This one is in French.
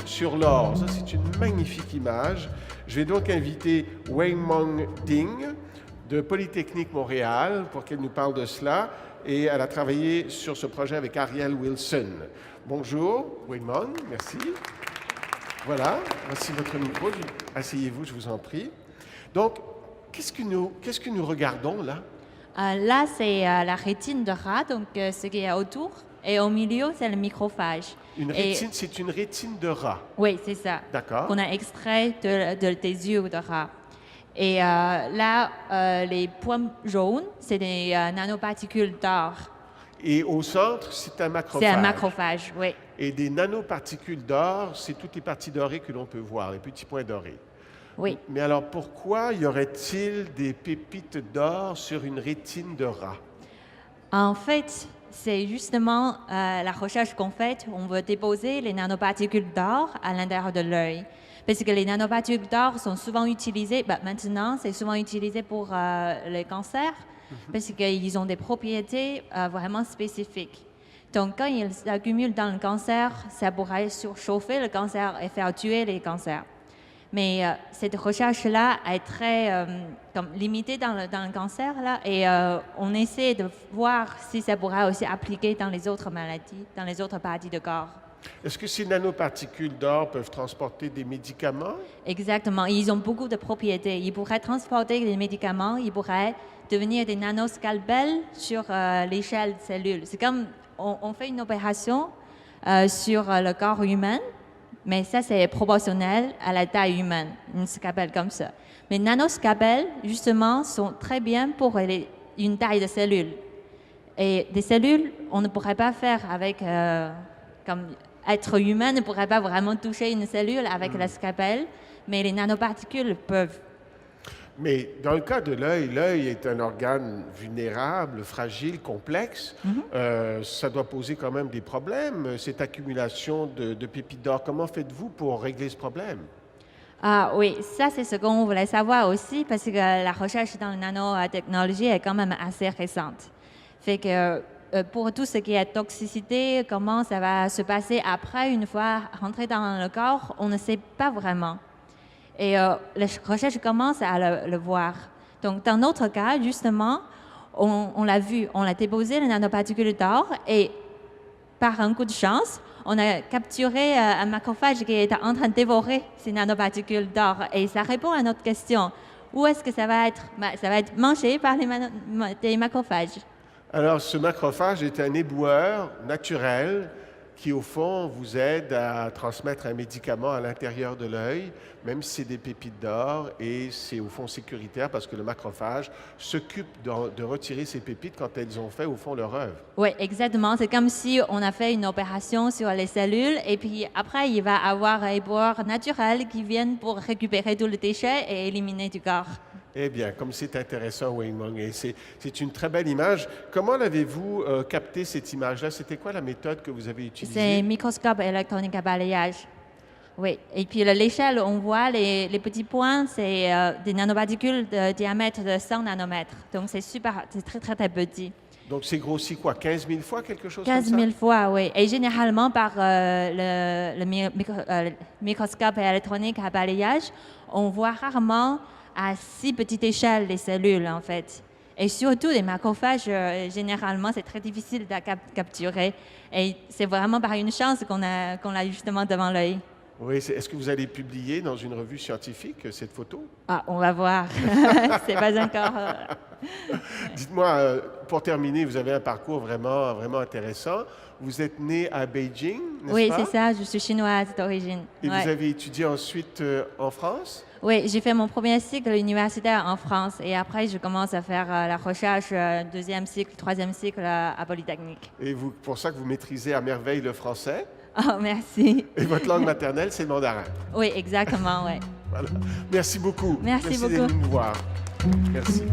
sur l'or. Ça, c'est une magnifique image. Je vais donc inviter Wei-Mong Ding de Polytechnique Montréal pour qu'elle nous parle de cela. Et elle a travaillé sur ce projet avec Ariel Wilson. Bonjour, Wei-Mong, merci. Voilà, voici votre micro. Asseyez-vous, je vous en prie. Donc, qu'est-ce que nous regardons là? Là, c'est la rétine de rat, donc ce qui est autour. Et au milieu, c'est le microphage. Une rétine, c'est une rétine de rat. Oui, c'est ça. D'accord. Qu'on a extrait des yeux de rat. Et là, les points jaunes, c'est des nanoparticules d'or. Et au centre, c'est un macrophage. C'est un macrophage, oui. Et des nanoparticules d'or, c'est toutes les parties dorées que l'on peut voir, les petits points dorés. Oui. Mais alors, pourquoi y aurait-il des pépites d'or sur une rétine de rat? En fait, c'est justement la recherche qu'on fait. On veut déposer les nanoparticules d'or à l'intérieur de l'œil. Parce que les nanoparticules d'or sont souvent utilisées, maintenant, c'est souvent utilisé pour les cancers, parce qu'ils ont des propriétés vraiment spécifiques. Donc, quand ils s'accumulent dans le cancer, ça pourrait surchauffer le cancer et faire tuer les cancers. Mais cette recherche-là est très limitée dans le cancer, là, et on essaie de voir si ça pourrait aussi appliquer dans les autres maladies, dans les autres parties du corps. Est-ce que ces nanoparticules d'or peuvent transporter des médicaments? Exactement. Ils ont beaucoup de propriétés. Ils pourraient transporter des médicaments, ils pourraient devenir des nanoscalpels sur l'échelle de cellules. C'est comme on fait une opération sur le corps humain, mais ça, c'est proportionnel à la taille humaine, une scalpel comme ça. Mais les nanoscalpels, justement, sont très bien pour une taille de cellule. Et des cellules, on ne pourrait pas faire avec... comme être humain ne pourrait pas vraiment toucher une cellule avec la scalpel, mais les nanoparticules peuvent. Mais dans le cas de l'œil, l'œil est un organe vulnérable, fragile, complexe. Ça doit poser quand même des problèmes, cette accumulation de pépites d'or. Comment faites-vous pour régler ce problème? Ah oui, ça c'est ce qu'on voulait savoir aussi, parce que la recherche dans la nanotechnologie est quand même assez récente. Fait que pour tout ce qui est toxicité, comment ça va se passer après, une fois rentré dans le corps, on ne sait pas vraiment. Et la recherche commence à le voir. Donc, dans notre cas, justement, on l'a vu, on a déposé les nanoparticules d'or et par un coup de chance, on a capturé un macrophage qui est en train de dévorer ces nanoparticules d'or. Et ça répond à notre question. Où est-ce que ça va être? Ça va être mangé par des macrophages. Alors, ce macrophage est un éboueur naturel qui, au fond, vous aide à transmettre un médicament à l'intérieur de l'œil, même si c'est des pépites d'or, et c'est, au fond, sécuritaire parce que le macrophage s'occupe de retirer ces pépites quand elles ont fait, au fond, leur œuvre. Oui, exactement. C'est comme si on a fait une opération sur les cellules, et puis après, il va y avoir un éboueur naturel qui vient pour récupérer tous les déchets et éliminer du corps. Eh bien, comme c'est intéressant, Wei-Mong, et c'est une très belle image. Comment l'avez-vous capté, cette image-là? C'était quoi la méthode que vous avez utilisée? C'est un microscope électronique à balayage. Oui. Et puis, à l'échelle, on voit les petits points, c'est des nanoparticules de diamètre de 100 nanomètres. Donc, c'est très, très, très petit. Donc, c'est grossi quoi? 15 000 fois, quelque chose 15 comme 000 ça? fois, oui. Et généralement, par le microscope électronique à balayage, on voit rarement à si petite échelle les cellules, en fait. Et surtout, les macrophages, généralement, c'est très difficile à capturer. Et c'est vraiment par une chance qu'on l'a justement devant l'œil. Oui, est-ce que vous allez publier dans une revue scientifique cette photo? Ah, on va voir. C'est pas encore... Dites-moi, pour terminer, vous avez un parcours vraiment, vraiment intéressant. Vous êtes né à Beijing, n'est-ce Oui, pas? c'est ça. Je suis chinoise d'origine. Et Ouais. vous avez étudié ensuite en France? Oui, j'ai fait mon premier cycle universitaire en France et après, je commence à faire la recherche, deuxième cycle, troisième cycle à Polytechnique. Et pour ça que vous maîtrisez à merveille le français. Oh, merci. Et votre langue maternelle, c'est le mandarin. Oui, exactement, oui. Voilà. Merci beaucoup. Merci beaucoup. d'être venu nous voir. Merci.